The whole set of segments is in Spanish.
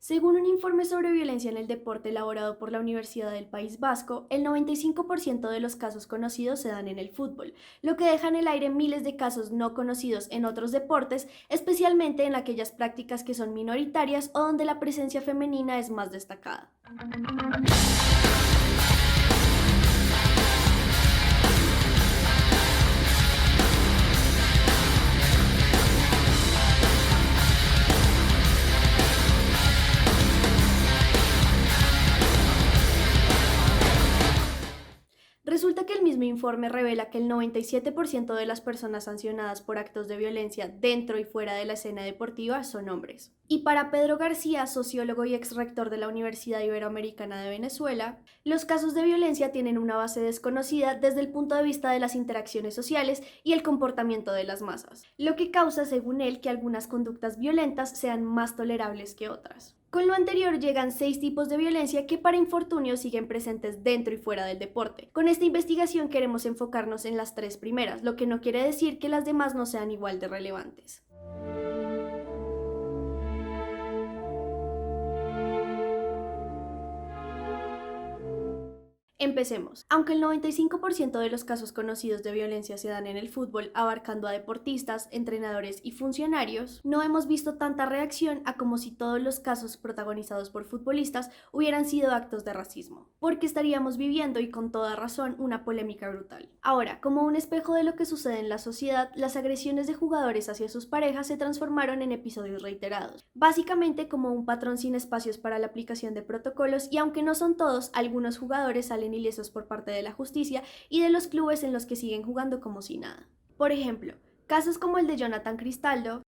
Según un informe sobre violencia en el deporte elaborado por la Universidad del País Vasco, el 95% de los casos conocidos se dan en el fútbol, lo que deja en el aire miles de casos no conocidos en otros deportes, especialmente en aquellas prácticas que son minoritarias o donde la presencia femenina es más destacada. Resulta que el mismo informe revela que el 97% de las personas sancionadas por actos de violencia dentro y fuera de la escena deportiva son hombres. Y para Pedro García, sociólogo y ex rector de la Universidad Iberoamericana de Venezuela, los casos de violencia tienen una base desconocida desde el punto de vista de las interacciones sociales y el comportamiento de las masas, lo que causa, según él, que algunas conductas violentas sean más tolerables que otras. Con lo anterior llegan 6 tipos de violencia que para infortunio siguen presentes dentro y fuera del deporte. Con esta investigación queremos enfocarnos en las 3 primeras, lo que no quiere decir que las demás no sean igual de relevantes. Empecemos. Aunque el 95% de los casos conocidos de violencia se dan en el fútbol, abarcando a deportistas, entrenadores y funcionarios, no hemos visto tanta reacción a como si todos los casos protagonizados por futbolistas hubieran sido actos de racismo, porque estaríamos viviendo, y con toda razón, una polémica brutal. Ahora, como un espejo de lo que sucede en la sociedad, las agresiones de jugadores hacia sus parejas se transformaron en episodios reiterados, básicamente como un patrón sin espacios para la aplicación de protocolos, y aunque no son todos, algunos jugadores salen ilesos por parte de la justicia y de los clubes en los que siguen jugando como si nada. Por ejemplo, casos como el de Jonathan Cristaldo,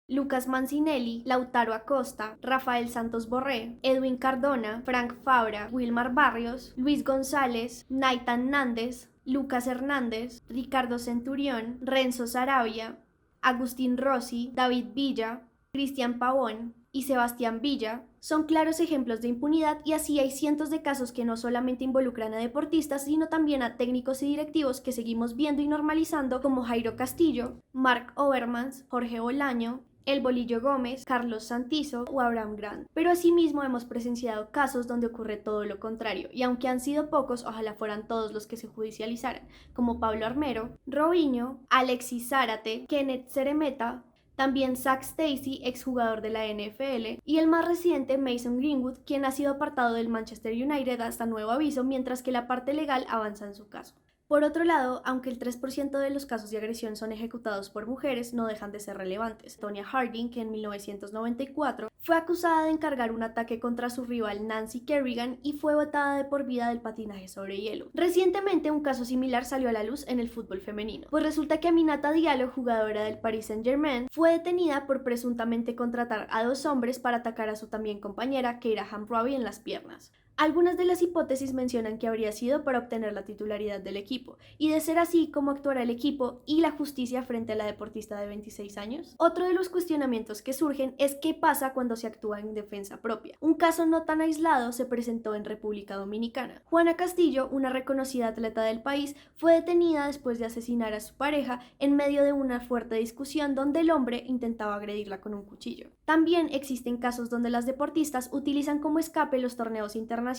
Lucas Mancinelli, Lautaro Acosta, Rafael Santos Borré, Edwin Cardona, Frank Fabra, Wilmar Barrios, Luis González, Naitan Nández, Lucas Hernández, Ricardo Centurión, Renzo Sarabia, Agustín Rossi, David Villa, Cristian Pavón y Sebastián Villa son claros ejemplos de impunidad, y así hay cientos de casos que no solamente involucran a deportistas, sino también a técnicos y directivos que seguimos viendo y normalizando, como Jairo Castillo, Mark Overmans, Jorge Bolaño, El Bolillo Gómez, Carlos Santizo o Abraham Grant. Pero asimismo hemos presenciado casos donde ocurre todo lo contrario, y aunque han sido pocos, ojalá fueran todos los que se judicializaran, como Pablo Armero, Robinho, Alexis Zárate, Kenneth Ceremeta, también Zach Stacy, exjugador de la NFL, y el más reciente Mason Greenwood, quien ha sido apartado del Manchester United hasta nuevo aviso, mientras que la parte legal avanza en su caso. Por otro lado, aunque el 3% de los casos de agresión son ejecutados por mujeres, no dejan de ser relevantes. Tonya Harding, que en 1994 fue acusada de encargar un ataque contra su rival Nancy Kerrigan y fue botada de por vida del patinaje sobre hielo. Recientemente un caso similar salió a la luz en el fútbol femenino, pues resulta que Aminata Diallo, jugadora del Paris Saint-Germain, fue detenida por presuntamente contratar a 2 hombres para atacar a su también compañera Keira Hamraoui en las piernas. Algunas de las hipótesis mencionan que habría sido para obtener la titularidad del equipo, y de ser así, ¿cómo actuará el equipo y la justicia frente a la deportista de 26 años? Otro de los cuestionamientos que surgen es qué pasa cuando se actúa en defensa propia. Un caso no tan aislado se presentó en República Dominicana. Juana Castillo, una reconocida atleta del país, fue detenida después de asesinar a su pareja en medio de una fuerte discusión donde el hombre intentaba agredirla con un cuchillo. También existen casos donde las deportistas utilizan como escape los torneos internacionales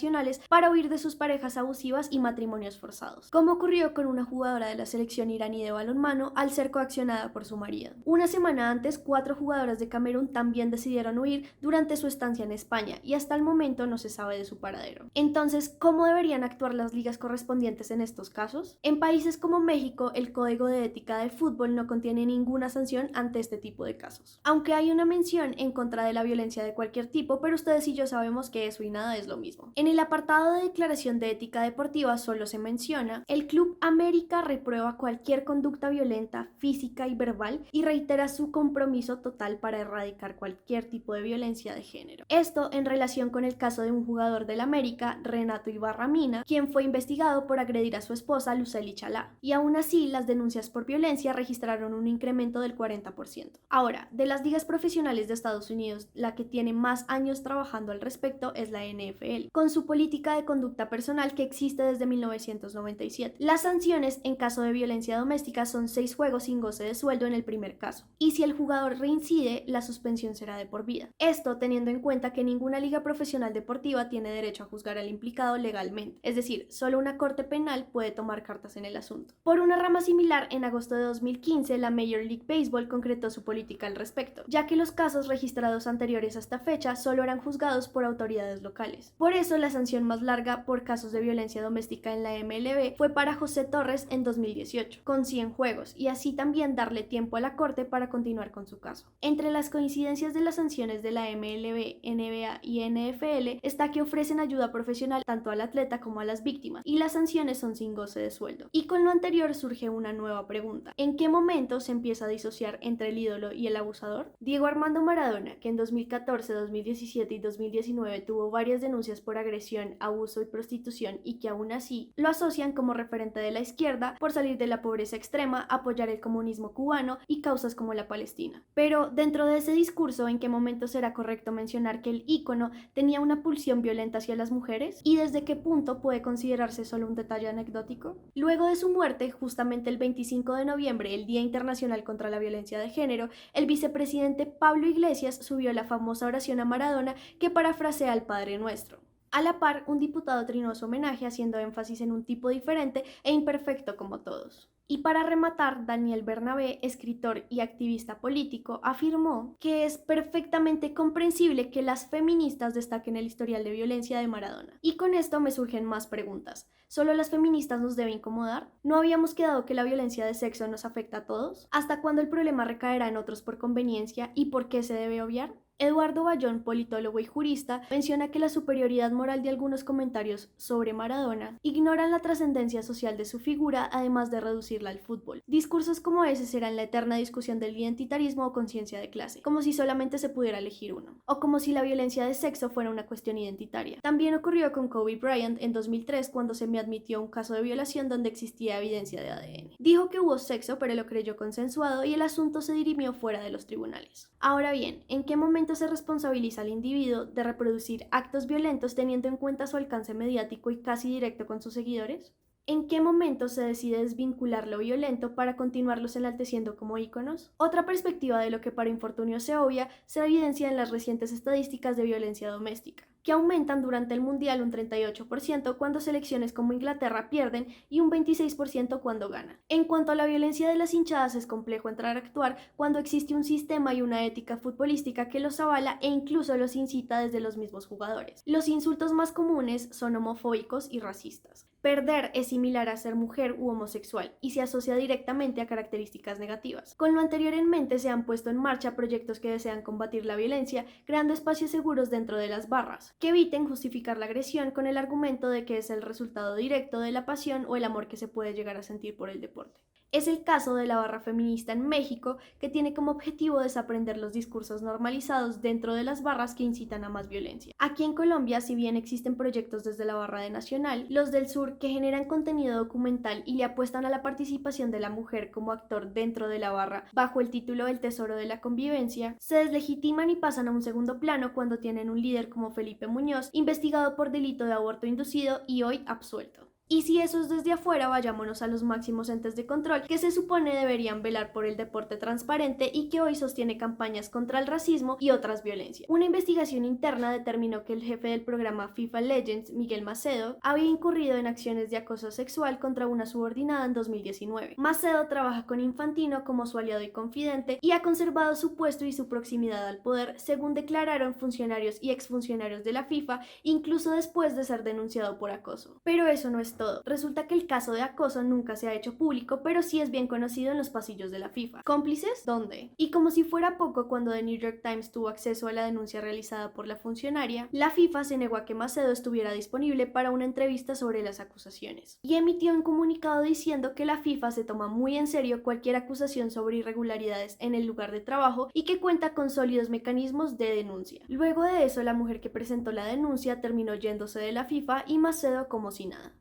para huir de sus parejas abusivas y matrimonios forzados, como ocurrió con una jugadora de la selección iraní de balonmano al ser coaccionada por su marido. Una semana antes, 4 jugadoras de Camerún también decidieron huir durante su estancia en España, y hasta el momento no se sabe de su paradero. Entonces, ¿cómo deberían actuar las ligas correspondientes en estos casos? En países como México, el Código de Ética del Fútbol no contiene ninguna sanción ante este tipo de casos, aunque hay una mención en contra de la violencia de cualquier tipo, pero ustedes y yo sabemos que eso y nada es lo mismo. En el apartado de declaración de ética deportiva solo se menciona: el Club América reprueba cualquier conducta violenta, física y verbal, y reitera su compromiso total para erradicar cualquier tipo de violencia de género. Esto en relación con el caso de un jugador del América, Renato Ibarra Mina, quien fue investigado por agredir a su esposa Lucely Chalá, y aún así las denuncias por violencia registraron un incremento del 40%. Ahora, de las ligas profesionales de Estados Unidos, la que tiene más años trabajando al respecto es la NFL, con su política de conducta personal que existe desde 1997. Las sanciones en caso de violencia doméstica son 6 juegos sin goce de sueldo en el primer caso, y si el jugador reincide, la suspensión será de por vida. Esto teniendo en cuenta que ninguna liga profesional deportiva tiene derecho a juzgar al implicado legalmente, es decir, solo una corte penal puede tomar cartas en el asunto. Por una rama similar, en agosto de 2015, la Major League Baseball concretó su política al respecto, ya que los casos registrados anteriores a esta fecha solo eran juzgados por autoridades locales. Por eso, la sanción más larga por casos de violencia doméstica en la MLB fue para José Torres en 2018, con 100 juegos, y así también darle tiempo a la corte para continuar con su caso. Entre las coincidencias de las sanciones de la MLB, NBA y NFL está que ofrecen ayuda profesional tanto al atleta como a las víctimas, y las sanciones son sin goce de sueldo. Y con lo anterior surge una nueva pregunta: ¿en qué momento se empieza a disociar entre el ídolo y el abusador? Diego Armando Maradona, que en 2014, 2017 y 2019 tuvo varias denuncias por agresión, abuso y prostitución, y que aún así lo asocian como referente de la izquierda por salir de la pobreza extrema, apoyar el comunismo cubano y causas como la Palestina. Pero dentro de ese discurso, ¿en qué momento será correcto mencionar que el ícono tenía una pulsión violenta hacia las mujeres? ¿Y desde qué punto puede considerarse solo un detalle anecdótico? Luego de su muerte, justamente el 25 de noviembre, el Día Internacional contra la Violencia de Género, el vicepresidente Pablo Iglesias subió la famosa oración a Maradona que parafrasea al Padre Nuestro. A la par, un diputado trinó su homenaje haciendo énfasis en un tipo diferente e imperfecto como todos. Y para rematar, Daniel Bernabé, escritor y activista político, afirmó que es perfectamente comprensible que las feministas destaquen el historial de violencia de Maradona. Y con esto me surgen más preguntas. ¿Solo las feministas nos debe incomodar? ¿No habíamos quedado que la violencia de sexo nos afecta a todos? ¿Hasta cuándo el problema recaerá en otros por conveniencia y por qué se debe obviar? Eduardo Bayón, politólogo y jurista, menciona que la superioridad moral de algunos comentarios sobre Maradona ignoran la trascendencia social de su figura, además de reducirla al fútbol. Discursos como ese serán la eterna discusión del identitarismo o conciencia de clase, como si solamente se pudiera elegir uno, o como si la violencia de sexo fuera una cuestión identitaria. También ocurrió con Kobe Bryant en 2003, cuando se me admitió un caso de violación donde existía evidencia de ADN. Dijo que hubo sexo, pero lo creyó consensuado y el asunto se dirimió fuera de los tribunales. Ahora bien, ¿en qué momento se responsabiliza al individuo de reproducir actos violentos teniendo en cuenta su alcance mediático y casi directo con sus seguidores? ¿En qué momento se decide desvincular lo violento para continuarlos enalteciendo como íconos? Otra perspectiva de lo que para infortunio se obvia se evidencia en las recientes estadísticas de violencia doméstica, que aumentan durante el Mundial un 38% cuando selecciones como Inglaterra pierden y un 26% cuando ganan. En cuanto a la violencia de las hinchadas, es complejo entrar a actuar cuando existe un sistema y una ética futbolística que los avala e incluso los incita desde los mismos jugadores. Los insultos más comunes son homofóbicos y racistas. Perder es similar a ser mujer u homosexual y se asocia directamente a características negativas. Con lo anterior en mente, se han puesto en marcha proyectos que desean combatir la violencia, creando espacios seguros dentro de las barras, que eviten justificar la agresión con el argumento de que es el resultado directo de la pasión o el amor que se puede llegar a sentir por el deporte. Es el caso de la barra feminista en México, que tiene como objetivo desaprender los discursos normalizados dentro de las barras que incitan a más violencia. Aquí en Colombia, si bien existen proyectos desde la barra de Nacional, los del sur que generan contenido documental y le apuestan a la participación de la mujer como actor dentro de la barra bajo el título El Tesoro de la Convivencia, se deslegitiman y pasan a un segundo plano cuando tienen un líder como Felipe Muñoz, investigado por delito de aborto inducido y hoy absuelto. Y si eso es desde afuera, vayámonos a los máximos entes de control que se supone deberían velar por el deporte transparente y que hoy sostiene campañas contra el racismo y otras violencias. Una investigación interna determinó que el jefe del programa FIFA Legends, Miguel Macedo, había incurrido en acciones de acoso sexual contra una subordinada en 2019. Macedo trabaja con Infantino como su aliado y confidente y ha conservado su puesto y su proximidad al poder, según declararon funcionarios y exfuncionarios de la FIFA, incluso después de ser denunciado por acoso. Pero eso no es todo. Resulta que el caso de acoso nunca se ha hecho público, pero sí es bien conocido en los pasillos de la FIFA. ¿Cómplices? ¿Dónde? Y como si fuera poco, cuando The New York Times tuvo acceso a la denuncia realizada por la funcionaria, la FIFA se negó a que Macedo estuviera disponible para una entrevista sobre las acusaciones y emitió un comunicado diciendo que la FIFA se toma muy en serio cualquier acusación sobre irregularidades en el lugar de trabajo y que cuenta con sólidos mecanismos de denuncia. Luego de eso, la mujer que presentó la denuncia terminó yéndose de la FIFA y Macedo como si nada.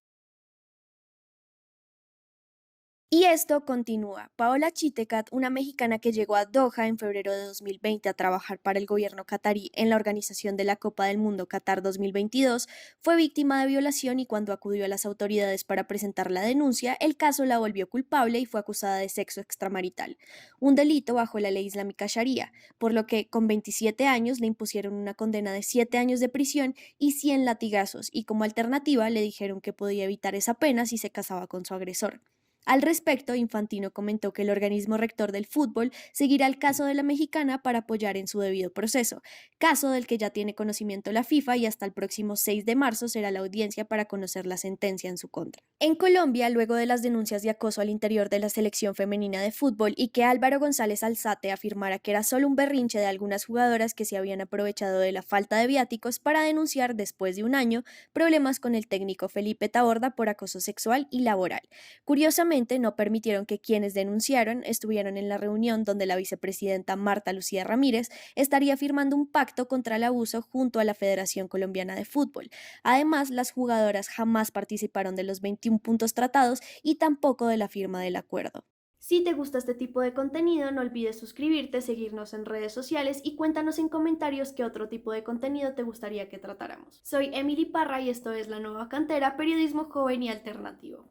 Y esto continúa. Paola Chitecat, una mexicana que llegó a Doha en febrero de 2020 a trabajar para el gobierno catarí en la organización de la Copa del Mundo Qatar 2022, fue víctima de violación y cuando acudió a las autoridades para presentar la denuncia, el caso la volvió culpable y fue acusada de sexo extramarital, un delito bajo la ley islámica Sharia, por lo que con 27 años le impusieron una condena de 7 años de prisión y 100 latigazos y como alternativa le dijeron que podía evitar esa pena si se casaba con su agresor. Al respecto, Infantino comentó que el organismo rector del fútbol seguirá el caso de la mexicana para apoyar en su debido proceso, caso del que ya tiene conocimiento la FIFA y hasta el próximo 6 de marzo será la audiencia para conocer la sentencia en su contra. En Colombia, luego de las denuncias de acoso al interior de la selección femenina de fútbol y que Álvaro González Alzate afirmara que era solo un berrinche de algunas jugadoras que se habían aprovechado de la falta de viáticos para denunciar después de un año problemas con el técnico Felipe Taborda por acoso sexual y laboral. Curiosamente, no permitieron que quienes denunciaron estuvieran en la reunión donde la vicepresidenta Marta Lucía Ramírez estaría firmando un pacto contra el abuso junto a la Federación Colombiana de Fútbol. Además, las jugadoras jamás participaron de los 21 puntos tratados y tampoco de la firma del acuerdo. Si te gusta este tipo de contenido, no olvides suscribirte, seguirnos en redes sociales y cuéntanos en comentarios qué otro tipo de contenido te gustaría que tratáramos. Soy Emily Parra y esto es La Nueva Cantera, periodismo joven y alternativo.